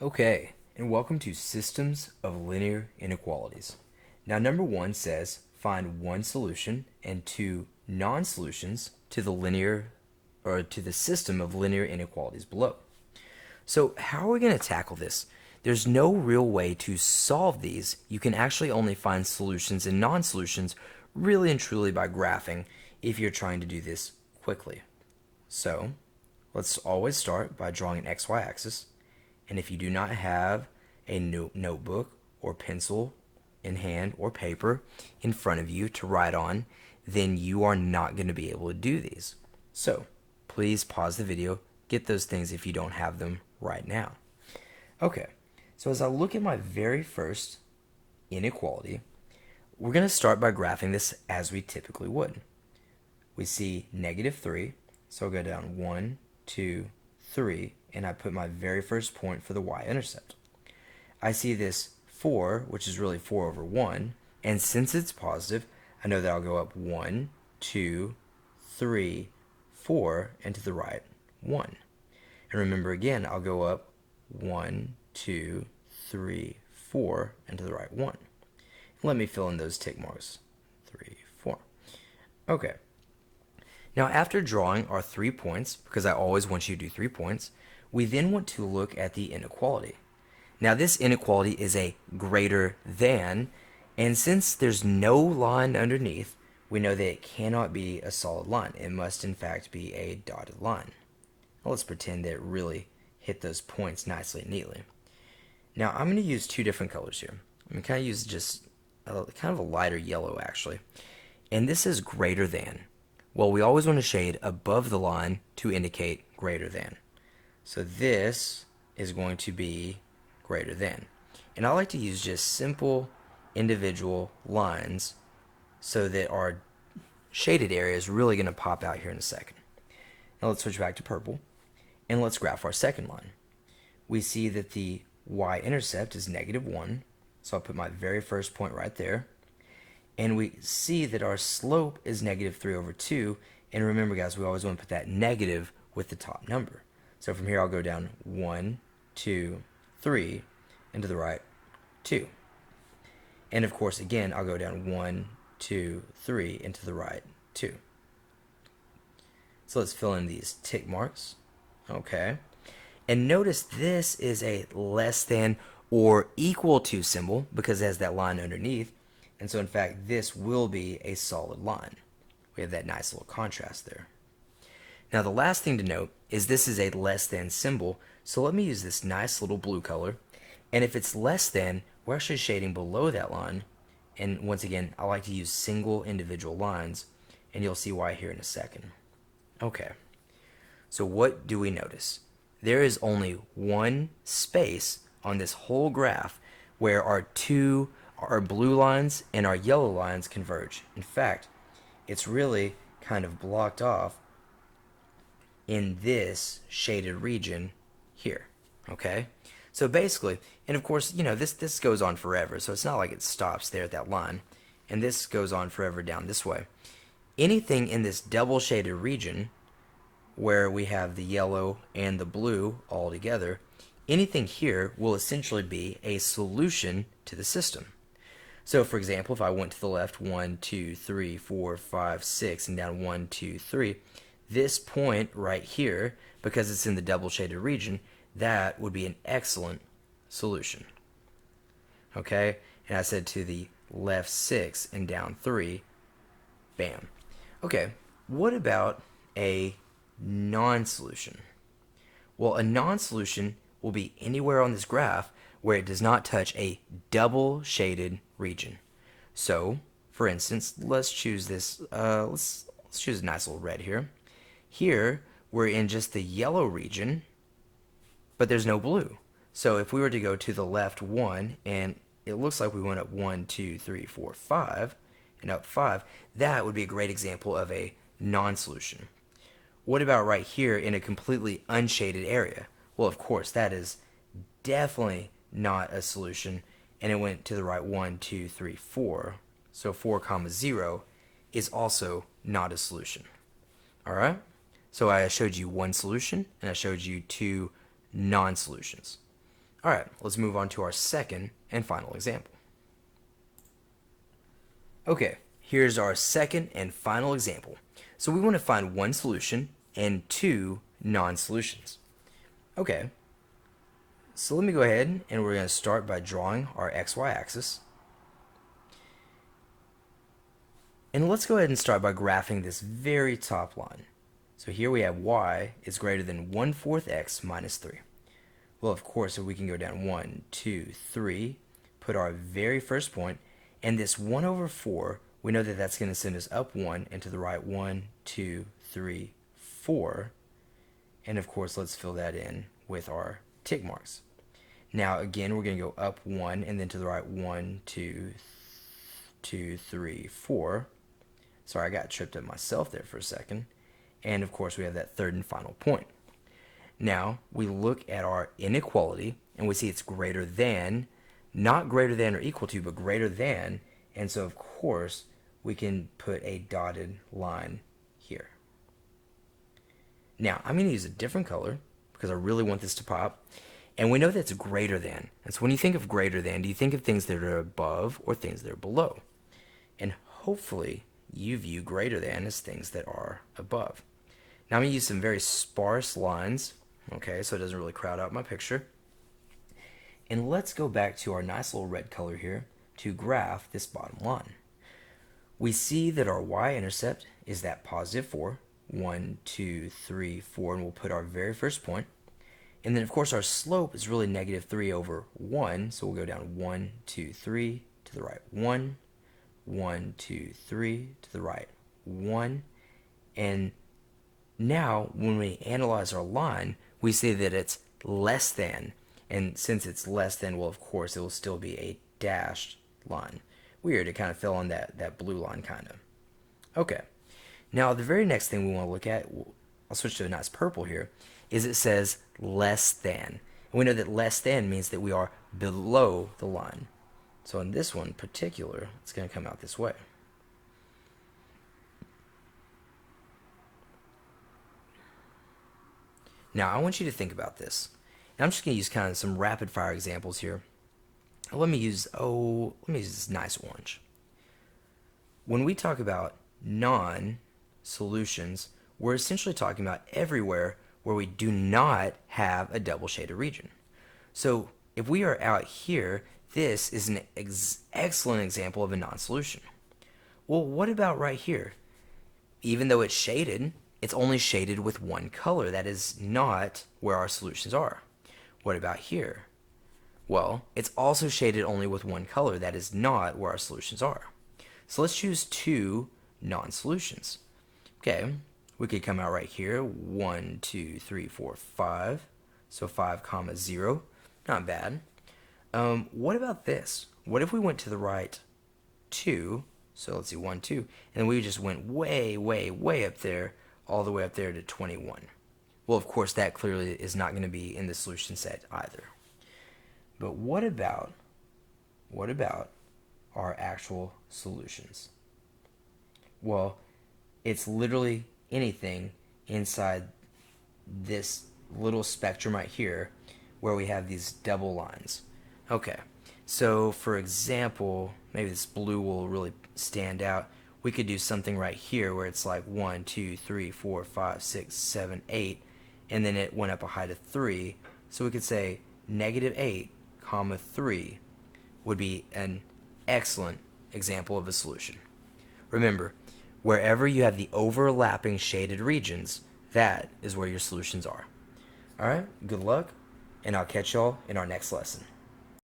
Okay, and welcome to Systems of Linear Inequalities. Now, number one says find one solution and two non-solutions to the linear or to the system of linear inequalities below. So, how are we going to tackle this? There's no real way to solve these. You can actually only find solutions and non-solutions really and truly by graphing if you're trying to do this quickly. So, let's always start by drawing an XY axis. And if you do not have a notebook or pencil in hand or paper in front of you to write on, then you are not going to be able to do these. So please pause the video, get those things if you don't have them right now. Okay, so as I look at my very first inequality, we're going to start by graphing this as we typically would. We see -3, so I'll go down 1, 2, 3, and I put my very first point for the y-intercept. I see this 4, which is really 4 over 1, and since it's positive, I know that I'll go up 1, 2, 3, 4, and to the right 1. And remember again, I'll go up 1, 2, 3, 4, and to the right 1. Let me fill in those tick marks. 3, 4. Okay. Now after drawing our 3 points, because I always want you to do 3 points, we then want to look at the inequality. Now this inequality is a greater than, and since there's no line underneath, we know that it cannot be a solid line. It must in fact be a dotted line. Now let's pretend that it really hit those points nicely and neatly. Now I'm going to use two different colors here. I'm going to kind of use just kind of a lighter yellow actually. And this is greater than. Well, we always want to shade above the line to indicate greater than. So this is going to be greater than. And I like to use just simple individual lines so that our shaded area is really going to pop out here in a second. Now let's switch back to purple and let's graph our second line. We see that the y-intercept is -1, so I'll put my very first point right there. And we see that our slope is -3 over 2. And remember, guys, we always want to put that negative with the top number. So from here, I'll go down 1, 2, 3, and to the right, 2. And of course, again, I'll go down 1, 2, 3, and to the right, 2. So let's fill in these tick marks. Okay. And notice this is a less than or equal to symbol because it has that line underneath. And so in fact, this will be a solid line. We have that nice little contrast there. Now the last thing to note is this is a less than symbol. So let me use this nice little blue color. And if it's less than, we're actually shading below that line. And once again, I like to use single individual lines. And you'll see why here in a second. Okay. So what do we notice? There is only one space on this whole graph where our blue lines and our yellow lines converge. In fact, it's really kind of blocked off in this shaded region here. Okay? So basically, and of course, you know, this goes on forever, so it's not like it stops there at that line. And this goes on forever down this way. Anything in this double shaded region where we have the yellow and the blue all together, anything here will essentially be a solution to the system. So for example, if I went to the left 1, 2, 3, 4, 5, 6 and down 1, 2, 3, this point right here, because it's in the double shaded region, that would be an excellent solution. Okay, and I said to the left 6 and down 3, bam. Okay, what about a non-solution? Well, a non-solution will be anywhere on this graph where it does not touch a double shaded region. So, for instance, let's choose this. Let's choose a nice little red here. Here, we're in just the yellow region, but there's no blue. So if we were to go to the left 1, and it looks like we went up 1, 2, 3, 4, 5, and up 5, that would be a great example of a non-solution. What about right here in a completely unshaded area? Well, of course, that is definitely not a solution, and it went to the right 1, 2, 3, 4. So 4, 0 is also not a solution. All right? So I showed you one solution, and I showed you two non-solutions. All right, let's move on to our second and final example. Okay, here's our second and final example. So we want to find one solution and two non-solutions. Okay, so let me go ahead and we're going to start by drawing our xy axis. And let's go ahead and start by graphing this very top line. So here we have y is greater than 1/4 x minus 3. Well, of course, if we can go down 1, 2, 3, put our very first point, and this 1/4, we know that that's going to send us up 1 and to the right 1, 2, 3, 4. And of course, let's fill that in with our tick marks. Now, again, we're going to go up 1 and then to the right 1, 2, 3, 4. Sorry, I got tripped up myself there for a second. And of course, we have that third and final point. Now, we look at our inequality, and we see it's greater than, not greater than or equal to, but greater than. And so, of course, we can put a dotted line here. Now, I'm going to use a different color because I really want this to pop. And we know that it's greater than. And so when you think of greater than, do you think of things that are above or things that are below? And hopefully, you view greater than as things that are above. Now I'm going to use some very sparse lines, okay, so it doesn't really crowd out my picture. And let's go back to our nice little red color here to graph this bottom line. We see that our y-intercept is that positive 4, 1, 2, 3, 4, and we'll put our very first point. And then, of course, our slope is really negative 3 over 1, so we'll go down 1, 2, 3, to the right 1, 1, 2, 3, to the right 1. And now, when we analyze our line, we see that it's less than. And since it's less than, well, of course, it will still be a dashed line. Weird, it kind of fell on that blue line, kind of. Okay. Now, the very next thing we want to look at, I'll switch to a nice purple here, is it says less than. And we know that less than means that we are below the line. So in this one in particular, it's going to come out this way. Now, I want you to think about this. And I'm just going to use kind of some rapid fire examples here. Let me use this nice orange. When we talk about non-solutions, we're essentially talking about everywhere where we do not have a double shaded region. So if we are out here, this is an excellent example of a non-solution. Well, what about right here? Even though it's shaded, it's only shaded with one color. That is not where our solutions are. What about here? Well, it's also shaded only with one color. That is not where our solutions are. So let's choose two non-solutions. Okay, we could come out right here. 1, 2, 3, 4, 5. So 5, 0. Not bad. What about this? What if we went to the right 2? So let's see, 1, 2. And then we just went way, way, way up there, all the way up there to 21. Well, of course, that clearly is not going to be in the solution set either. But what about our actual solutions? Well, it's literally anything inside this little spectrum right here where we have these double lines. Okay, so for example, maybe this blue will really stand out. We could do something right here where it's like 1, 2, 3, 4, 5, 6, 7, 8, and then it went up a height of 3. So we could say -8, 3 would be an excellent example of a solution. Remember, wherever you have the overlapping shaded regions, that is where your solutions are. All right, good luck, and I'll catch y'all in our next lesson.